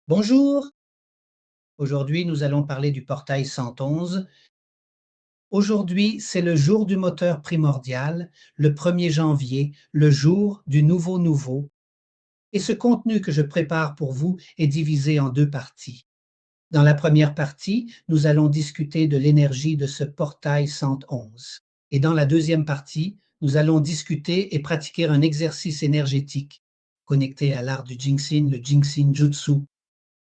Bonjour, aujourd'hui nous allons parler du portail 111. Aujourd'hui, c'est le jour du moteur primordial, le 1er janvier, le jour du nouveau nouveau. Et ce contenu que je prépare pour vous est divisé en deux parties. Dans la première partie, nous allons discuter de l'énergie de ce portail 111. Et dans la deuxième partie, nous allons discuter et pratiquer un exercice énergétique connecté à l'art du Jingxin, le Jingxin Jutsu.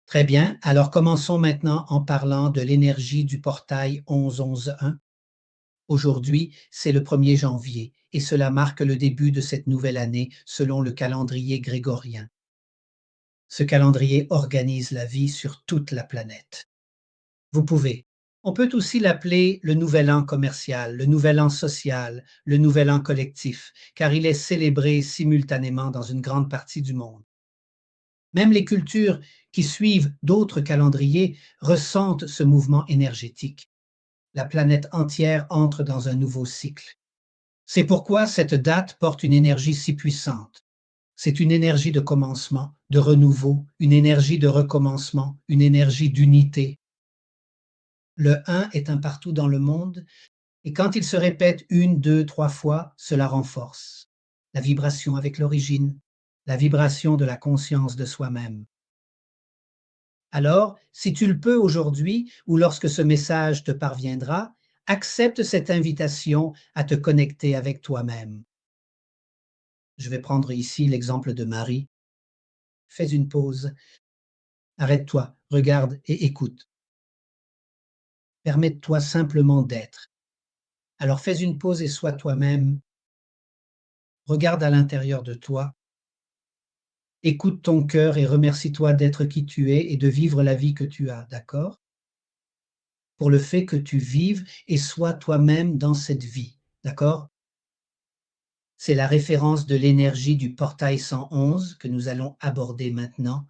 Très bien, alors commençons maintenant en parlant de l'énergie du portail 11-11-1. Aujourd'hui, c'est le 1er janvier et cela marque le début de cette nouvelle année selon le calendrier grégorien. Ce calendrier organise la vie sur toute la planète. Vous pouvez. On peut aussi l'appeler le nouvel an commercial, le nouvel an social, le nouvel an collectif, car il est célébré simultanément dans une grande partie du monde. Même les cultures qui suivent d'autres calendriers ressentent ce mouvement énergétique. La planète entière entre dans un nouveau cycle. C'est pourquoi cette date porte une énergie si puissante. C'est une énergie de commencement, de renouveau, une énergie de recommencement, une énergie d'unité. Le 1 est un partout dans le monde et quand il se répète une, deux, trois fois, cela renforce la vibration avec l'origine, la vibration de la conscience de soi-même. Alors, si tu le peux aujourd'hui ou lorsque ce message te parviendra, accepte cette invitation à te connecter avec toi-même. Je vais prendre ici l'exemple de Marie. Fais une pause, arrête-toi, regarde et écoute. Permette-toi simplement d'être. Alors fais une pause et sois toi-même. Regarde à l'intérieur de toi. Écoute ton cœur et remercie-toi d'être qui tu es et de vivre la vie que tu as, d'accord? Pour le fait que tu vives et sois toi-même dans cette vie, d'accord? C'est la référence de l'énergie du portail 111 que nous allons aborder maintenant,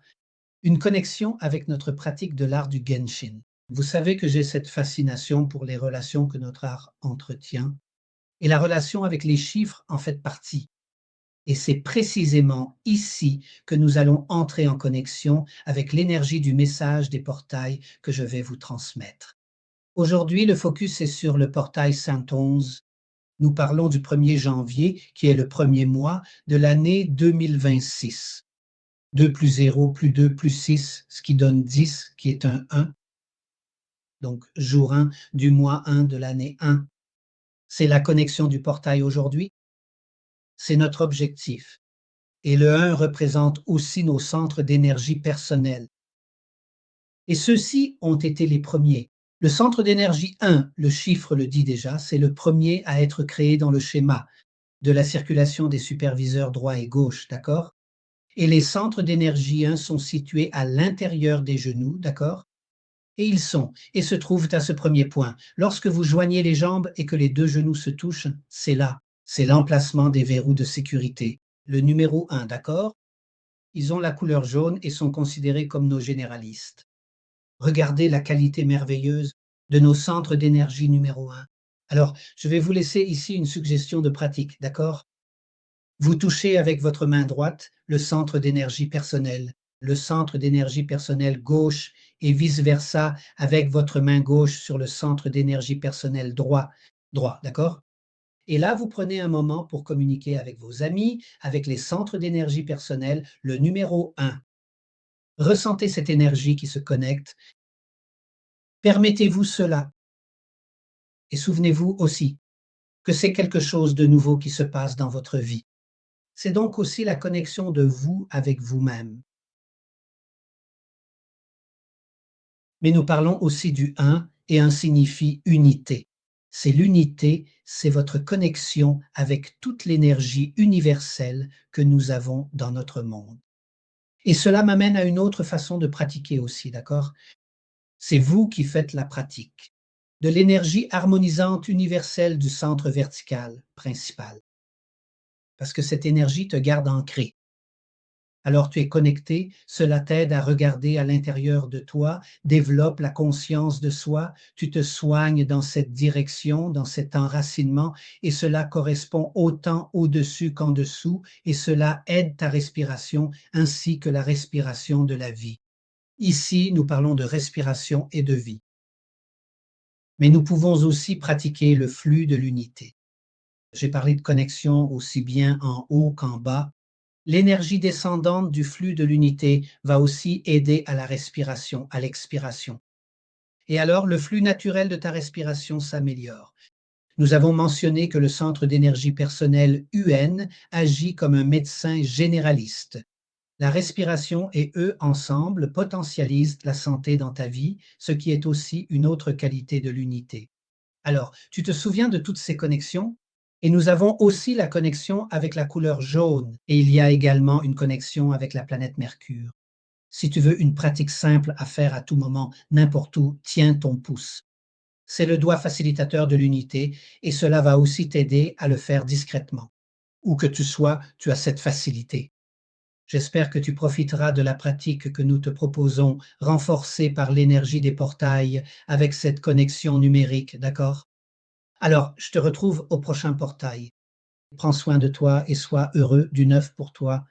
une connexion avec notre pratique de l'art du Genshin. Vous savez que j'ai cette fascination pour les relations que notre art entretient, et la relation avec les chiffres en fait partie. Et c'est précisément ici que nous allons entrer en connexion avec l'énergie du message des portails que je vais vous transmettre. Aujourd'hui, le focus est sur le portail 111. Nous parlons du 1er janvier, qui est le premier mois de l'année 2026. 2 plus 0 plus 2 plus 6, ce qui donne 10, qui est un 1. Donc, jour 1 du mois 1 de l'année 1. C'est la connexion du portail aujourd'hui. C'est notre objectif. Et le 1 représente aussi nos centres d'énergie personnels. Et ceux-ci ont été les premiers. Le centre d'énergie 1, le chiffre le dit déjà, c'est le premier à être créé dans le schéma de la circulation des superviseurs droit et gauche, d'accord? Et les centres d'énergie 1 sont situés à l'intérieur des genoux, d'accord? Et ils sont, et se trouvent à ce premier point. Lorsque vous joignez les jambes et que les deux genoux se touchent, c'est là. C'est l'emplacement des verrous de sécurité. Le numéro 1, d'accord? Ils ont la couleur jaune et sont considérés comme nos généralistes. Regardez la qualité merveilleuse de nos centres d'énergie numéro 1. Alors, je vais vous laisser ici une suggestion de pratique, d'accord? Vous touchez avec votre main droite le centre d'énergie personnelle, le centre d'énergie personnelle gauche et vice-versa avec votre main gauche sur le centre d'énergie personnelle droit, d'accord? Et là, vous prenez un moment pour communiquer avec vos amis, avec les centres d'énergie personnelle, le numéro 1. Ressentez cette énergie qui se connecte. Permettez-vous cela. Et souvenez-vous aussi que c'est quelque chose de nouveau qui se passe dans votre vie. C'est donc aussi la connexion de vous avec vous-même. Mais nous parlons aussi du un et un signifie unité. C'est l'unité, c'est votre connexion avec toute l'énergie universelle que nous avons dans notre monde. Et cela m'amène à une autre façon de pratiquer aussi, d'accord? C'est vous qui faites la pratique de l'énergie harmonisante universelle du centre vertical principal. Parce que cette énergie te garde ancré. Alors tu es connecté, cela t'aide à regarder à l'intérieur de toi, développe la conscience de soi, tu te soignes dans cette direction, dans cet enracinement, et cela correspond autant au-dessus qu'en dessous, et cela aide ta respiration ainsi que la respiration de la vie. Ici, nous parlons de respiration et de vie. Mais nous pouvons aussi pratiquer le flux de l'unité. J'ai parlé de connexion aussi bien en haut qu'en bas. L'énergie descendante du flux de l'unité va aussi aider à la respiration, à l'expiration. Et alors, le flux naturel de ta respiration s'améliore. Nous avons mentionné que le centre d'énergie personnelle UN agit comme un médecin généraliste. La respiration et eux, ensemble, potentialisent la santé dans ta vie, ce qui est aussi une autre qualité de l'unité. Alors, tu te souviens de toutes ces connexions? Et nous avons aussi la connexion avec la couleur jaune, et il y a également une connexion avec la planète Mercure. Si tu veux une pratique simple à faire à tout moment, n'importe où, tiens ton pouce. C'est le doigt facilitateur de l'unité et cela va aussi t'aider à le faire discrètement. Où que tu sois, tu as cette facilité. J'espère que tu profiteras de la pratique que nous te proposons, renforcée par l'énergie des portails avec cette connexion numérique, d'accord? Alors, je te retrouve au prochain portail. Prends soin de toi et sois heureux du neuf pour toi.